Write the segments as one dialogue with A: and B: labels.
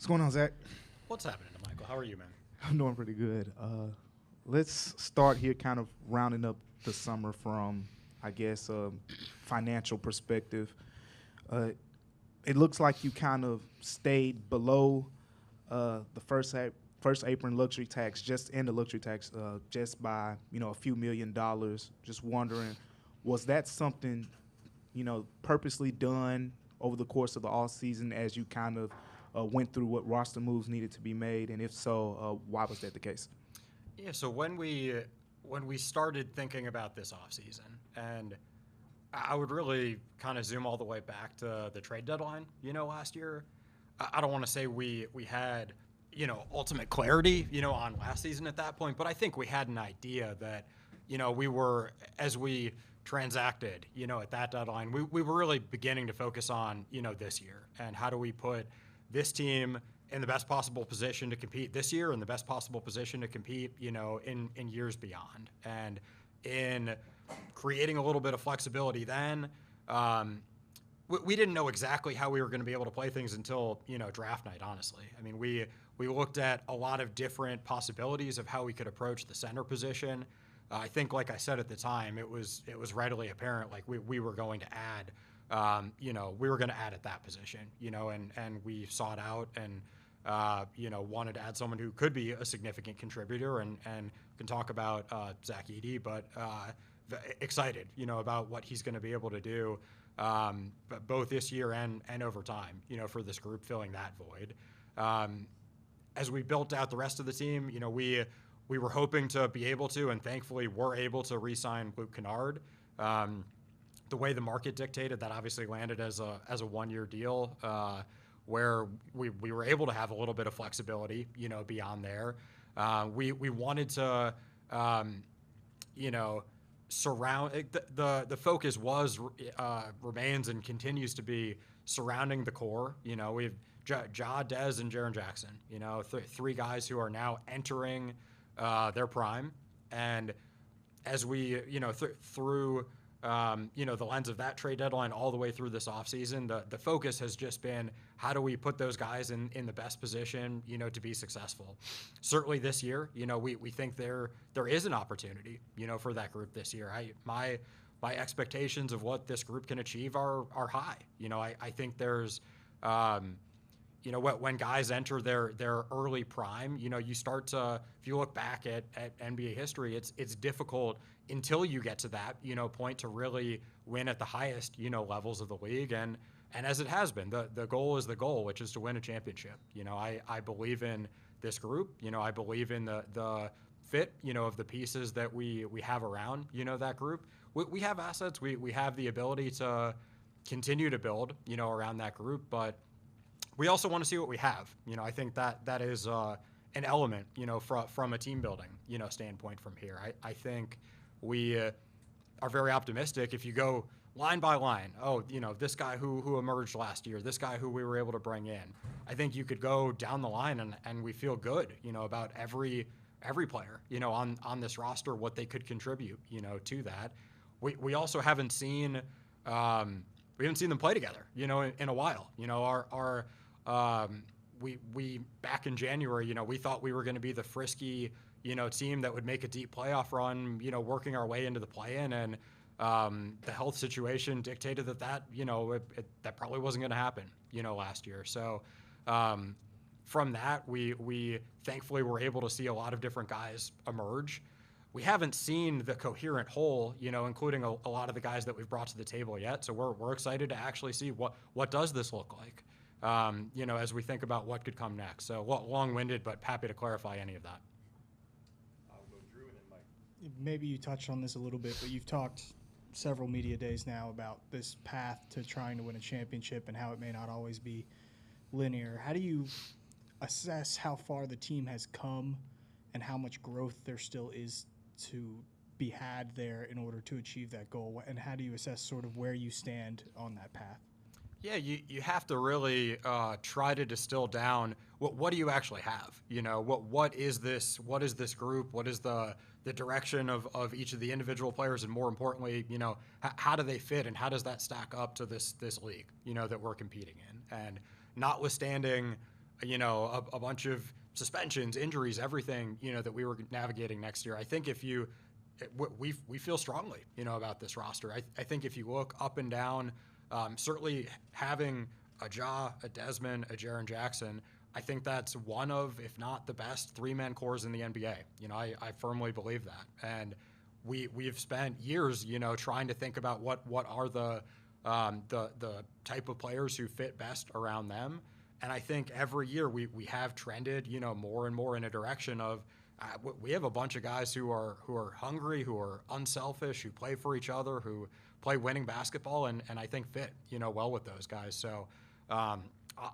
A: What's going on, Zach?
B: What's happening to Michael? How are you, man?
A: I'm doing pretty good. Let's start here, kind of rounding up the summer from, I guess, a financial perspective. It looks like you kind of stayed below the first apron luxury tax, just in the luxury tax, just by a few $1,000,000. Just wondering, was that something purposely done over the course of the off season as you kind of went through what roster moves needed to be made, and if so, why was that the case?
B: Yeah, so when we started thinking about this offseason, and I would really kind of zoom all the way back to the trade deadline, last year. I don't want to say we had, ultimate clarity, on last season at that point, but I think we had an idea that, we were, as we transacted, at that deadline, we were really beginning to focus on, this year, and how do we put this team in the best possible position to compete this year and the best possible position to compete, in years beyond. And in creating a little bit of flexibility then, we didn't know exactly how we were going to be able to play things until, draft night, honestly. I mean, we looked at a lot of different possibilities of how we could approach the center position. I think, like I said at the time, it was readily apparent, like we were going to add we were going to add at that position, and we sought out and, wanted to add someone who could be a significant contributor and can talk about Zach Edey, but excited, about what he's going to be able to do both this year and over time, for this group filling that void. As we built out the rest of the team, we were hoping to be able to, and thankfully were able to re-sign Luke Kennard. The way the market dictated, that obviously landed as a one-year deal, where we were able to have a little bit of flexibility, beyond there. We wanted to, surround the focus remains and continues to be surrounding the core. We've Ja, Dez, and Jaren Jackson. Three guys who are now entering their prime, and as we through the lens of that trade deadline all the way through this offseason, the focus has just been how do we put those guys in the best position, to be successful. Certainly this year, we think there is an opportunity, for that group this year. My expectations of what this group can achieve are high. I think there's when guys enter their early prime, you start to, if you look back at NBA history, it's difficult until you get to that, point to really win at the highest, levels of the league. And as it has been, the goal is the goal, which is to win a championship. I believe in this group. I believe in the fit, of the pieces that we have around, that group. We have assets. We have the ability to continue to build, around that group, but we also want to see what we have. I think that is an element, from a team building, standpoint from here. I think we are very optimistic if you go line by line. Oh, this guy who emerged last year, this guy who we were able to bring in. I think you could go down the line and we feel good, about every player, on this roster, what they could contribute, to that. We also haven't seen them play together, in a while. We back in January, we thought we were going to be the frisky, team that would make a deep playoff run, working our way into the play-in, and the health situation dictated that that probably wasn't going to happen, last year. So from that, we thankfully were able to see a lot of different guys emerge. We haven't seen the coherent whole, including a lot of the guys that we've brought to the table yet. So we're excited to actually see what does this look like, as we think about what could come next. So long-winded, but happy to clarify any of that.
C: I'll go Drew and then Mike.
D: Maybe you touched on this a little bit, but you've talked several media days now about this path to trying to win a championship and how it may not always be linear. How do you assess how far the team has come and how much growth there still is to be had there in order to achieve that goal? And how do you assess sort of where you stand on that path?
B: Yeah, you have to really try to distill down what do you actually have? What is this group? What is the direction of each of the individual players, and more importantly, how do they fit and how does that stack up to this league, that we're competing in? And notwithstanding, a bunch of suspensions, injuries, everything, that we were navigating next year. I think we feel strongly, about this roster. I think if you look up and down, certainly having a Ja, a Desmond, a Jaren Jackson, I think that's one of, if not the best, three-man cores in the NBA. I firmly believe that. And we've spent years, trying to think about what are the type of players who fit best around them. And I think every year we have trended, more and more in a direction of we have a bunch of guys who are hungry, who are unselfish, who play for each other, who play winning basketball, and I think fit, well with those guys. So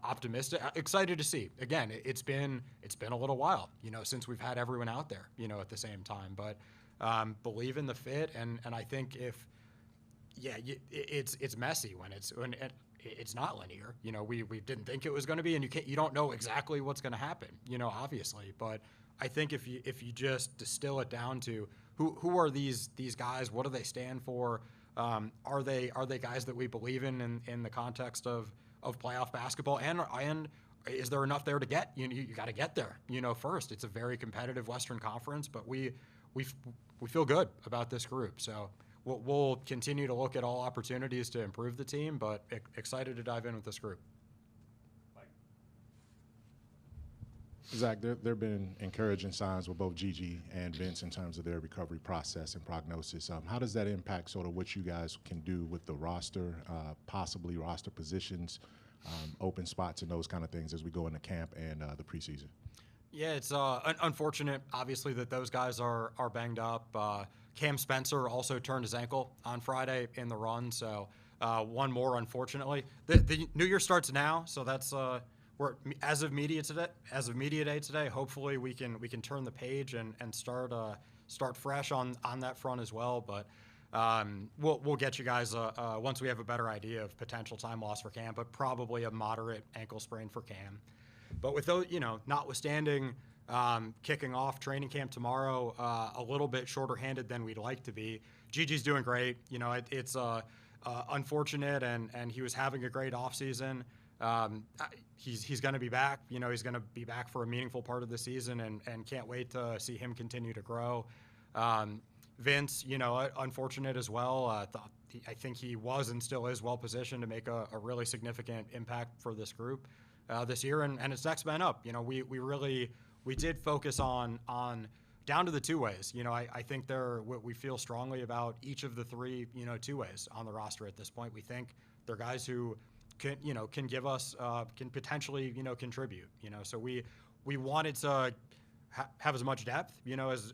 B: optimistic, excited to see. Again, it's been a little while, since we've had everyone out there, at the same time. But believe in the fit, and I think it's messy when it's not linear. We didn't think it was going to be, and you don't know exactly what's going to happen, obviously. But I think if you just distill it down to who are these guys, what do they stand for? Are they guys that we believe in the context of playoff basketball? And is there enough there to get? You got to get there, first. It's a very competitive Western Conference, but we feel good about this group. So we'll continue to look at all opportunities to improve the team, but excited to dive in with this group.
E: Zach, there have been encouraging signs with both Gigi and Vince in terms of their recovery process and prognosis. How does that impact sort of what you guys can do with the roster, possibly roster positions, open spots, and those kind of things as we go into camp and the preseason?
B: Yeah, it's unfortunate, obviously, that those guys are banged up. Cam Spencer also turned his ankle on Friday in the run, so one more, unfortunately. The new year starts now, so that's we're as of media day today. Hopefully, we can turn the page and start fresh on that front as well. But we'll get you guys once we have a better idea of potential time loss for Cam, but probably a moderate ankle sprain for Cam. But with those, notwithstanding kicking off training camp tomorrow, a little bit shorter-handed than we'd like to be. Gigi's doing great. It's unfortunate, and he was having a great offseason. He's going to be back. He's going to be back for a meaningful part of the season, and can't wait to see him continue to grow. Vince, unfortunate as well. I think he was and still is well positioned to make a really significant impact for this group this year, and it's next man up. We did focus on down to the two ways. I think we feel strongly about each of the three two ways on the roster at this point. We think they're guys who can give us can potentially contribute. So we wanted to have as much depth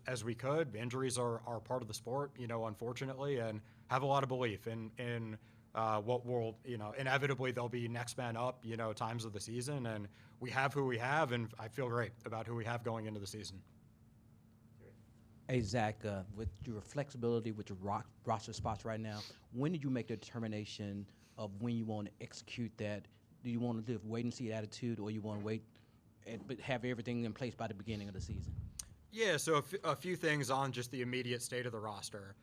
B: as we could. Injuries are part of the sport, unfortunately, and have a lot of belief in what will inevitably there'll be next man up times of the season, and we have who we have, and I feel great about who we have going into the season.
F: Hey, Zach, with your flexibility with your roster spots right now, when did you make the determination of when you want to execute that? Do you want to live wait-and-see attitude, or you want to wait but have everything in place by the beginning of the season?
B: Yeah, so a few things on just the immediate state of the roster.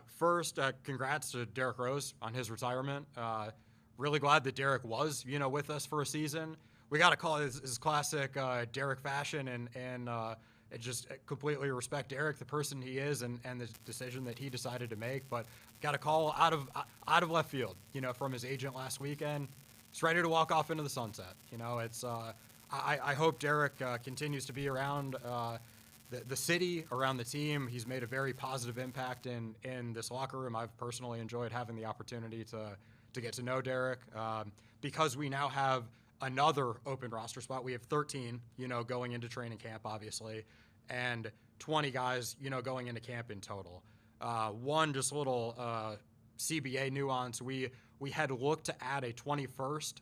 B: First, congrats to Derrick Rose on his retirement. Really glad that Derrick was, with us for a season. We got to call it his classic Derrick fashion, and just completely respect Derrick, the person he is, and the decision that he decided to make. But got a call out of left field, from his agent last weekend. He's ready to walk off into the sunset. It's I hope Derrick continues to be around the city, around the team. He's made a very positive impact in this locker room. I've personally enjoyed having the opportunity to get to know Derrick because we now have another open roster spot. We have 13, going into training camp, obviously, and 20 guys, going into camp in total. One just little CBA nuance. We had looked to add a 21st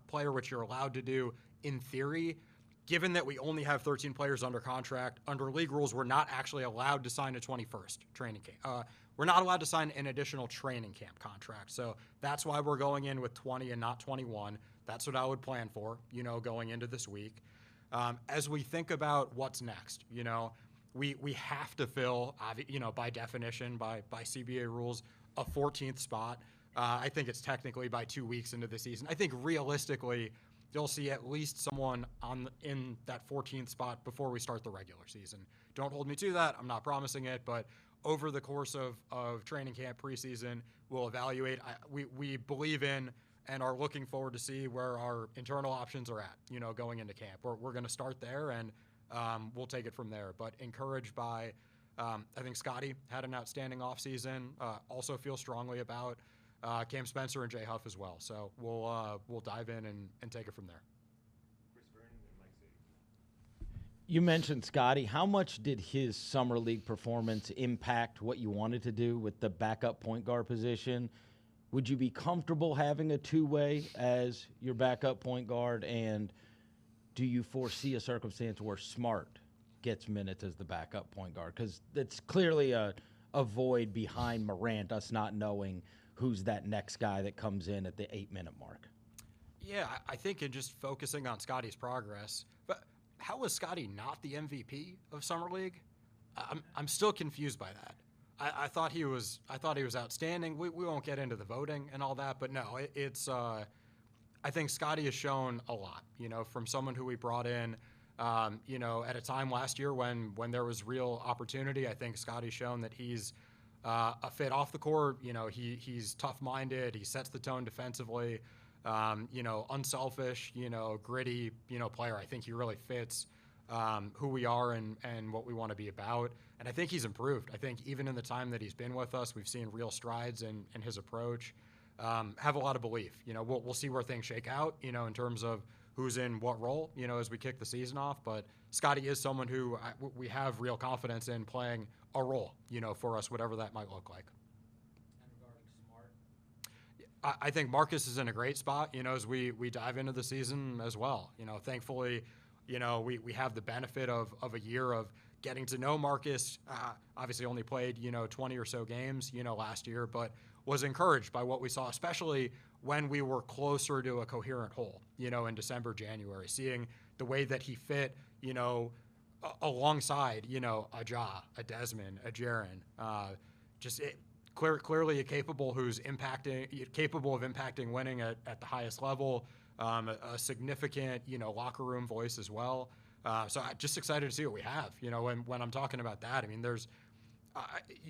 B: player, which you're allowed to do in theory. Given that we only have 13 players under contract, under league rules, we're not actually allowed to sign a 21st training camp. We're not allowed to sign an additional training camp contract. So that's why we're going in with 20 and not 21. That's what I would plan for, going into this week. As we think about what's next, we have to fill, by definition, by CBA rules, a 14th spot. I think it's technically by 2 weeks into the season. I think realistically, you'll see at least someone in that 14th spot before we start the regular season. Don't hold me to that. I'm not promising it, but over the course of training camp, preseason, we'll evaluate. We believe in and are looking forward to see where our internal options are at, going into camp. We're going to start there, and we'll take it from there. But encouraged by, I think Scotty had an outstanding offseason. Also feel strongly about Cam Spencer and Jay Huff as well. So we'll dive in and take it from there.
G: You mentioned Scotty. How much did his summer league performance impact what you wanted to do with the backup point guard position? Would you be comfortable having a two-way as your backup point guard? And do you foresee a circumstance where Smart gets minutes as the backup point guard? Because it's clearly a void behind Morant, us not knowing who's that next guy that comes in at the 8-minute mark.
B: Yeah, I think in just focusing on Scotty's progress, but how was Scotty not the MVP of Summer League? I'm still confused by that. I thought he was outstanding. We won't get into the voting and all that, but no, it's I think Scotty has shown a lot, from someone who we brought in, at a time last year when there was real opportunity. I think Scotty's shown that he's a fit off the court. He's tough-minded. He sets the tone defensively. Unselfish, gritty, player. I think he really fits who we are and what we want to be about. And I think he's improved. I think even in the time that he's been with us, we've seen real strides in his approach. Have a lot of belief. We'll see where things shake out, in terms of who's in what role, as we kick the season off. But Scotty is someone who we have real confidence in playing a role, for us, whatever that might look like. I think Marcus is in a great spot, as we dive into the season as well. Thankfully, we have the benefit of a year of getting to know Marcus. Obviously only played, 20 or so games, last year, but was encouraged by what we saw, especially when we were closer to a coherent whole, in December, January, seeing the way that he fit, alongside, a Ja, a Desmond, a Jaren, clearly capable of impacting winning at the highest level, a significant, locker room voice as well. So I'm just excited to see what we have, when I'm talking about that. I mean,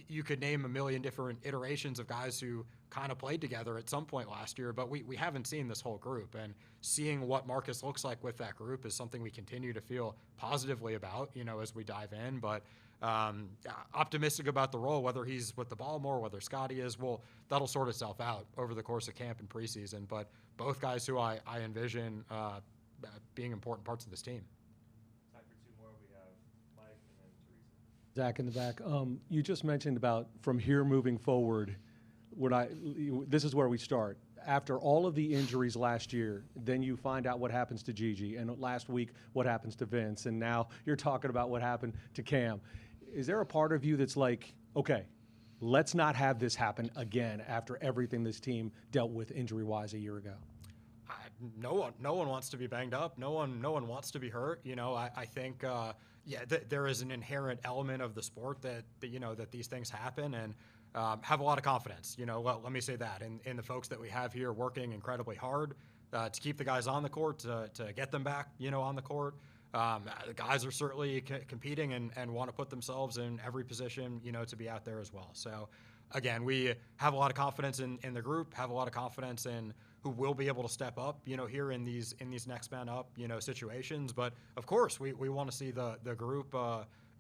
B: you could name a million different iterations of guys who kind of played together at some point last year, but we haven't seen this whole group. And seeing what Marcus looks like with that group is something we continue to feel positively about, as we dive in. But optimistic about the role, whether he's with the ball more, whether Scotty is, that'll sort itself out over the course of camp and preseason. But both guys who I envision being important parts of this team.
C: Time for two more. We have Mike and then Teresa.
H: Zach in the back. You just mentioned about from here moving forward. This is where we start. After all of the injuries last year, then you find out what happens to Gigi, and last week what happens to Vince, and now you're talking about what happened to Cam. Is there a part of you that's like, okay, let's not have this happen again after everything this team dealt with injury-wise a year ago?
B: No one wants to be banged up. No one wants to be hurt. I think there is an inherent element of the sport that these things happen, and have a lot of confidence. Let me say that in the folks that we have here working incredibly hard to keep the guys on the court, to get them back, on the court. The guys are certainly competing and want to put themselves in every position, to be out there as well. So, again, we have a lot of confidence in the group, have a lot of confidence in who will be able to step up, here in these next man up, situations. But of course, we want to see the group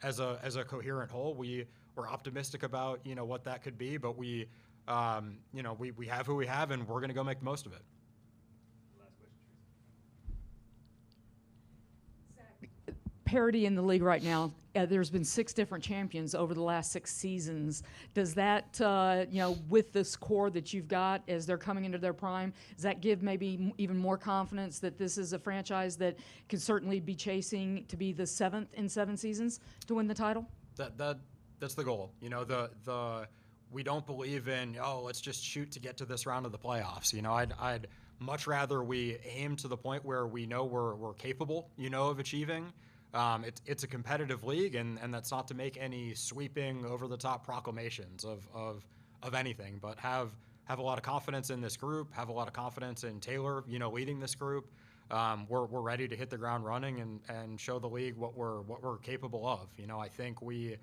B: as a coherent whole. We're optimistic about, what that could be, but we have who we have, and we're going to go make the most of it.
I: Parity in the league right now. There's been 6 different champions over the last 6 seasons. Does that, with this core that you've got as they're coming into their prime, does that give maybe even more confidence that this is a franchise that could certainly be chasing to be the 7th in 7 seasons to win the title?
B: That's the goal. We don't believe in, let's just shoot to get to this round of the playoffs. I'd much rather we aim to the point where we know we're capable, of achieving. It's a competitive league, and that's not to make any sweeping over-the-top proclamations of anything, but have a lot of confidence in this group, have a lot of confidence in Taylor, leading this group, we're ready to hit the ground running and show the league what we're capable of. You know, I think we've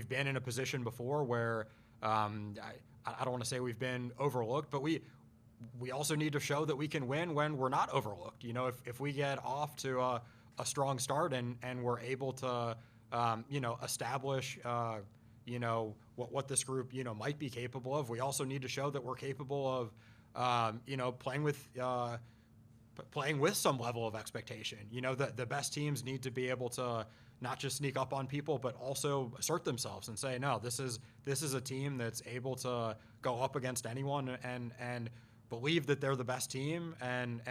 B: been in a position before where I don't want to say we've been overlooked, but we also need to show that we can win when we're not overlooked. You know, if we get off to a strong start and we're able to establish what this group might be capable of, we also need to show that we're capable of playing with some level of expectation. You know, the best teams need to be able to not just sneak up on people, but also assert themselves and say, no, this is a team that's able to go up against anyone and believe that they're the best team and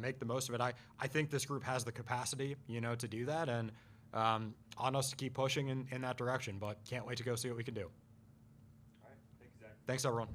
B: make the most of it. I think this group has the capacity, to do that, and on us to keep pushing in that direction, but can't wait to go see what we can do.
C: All right. Thank you, Zach.
B: Thanks, everyone.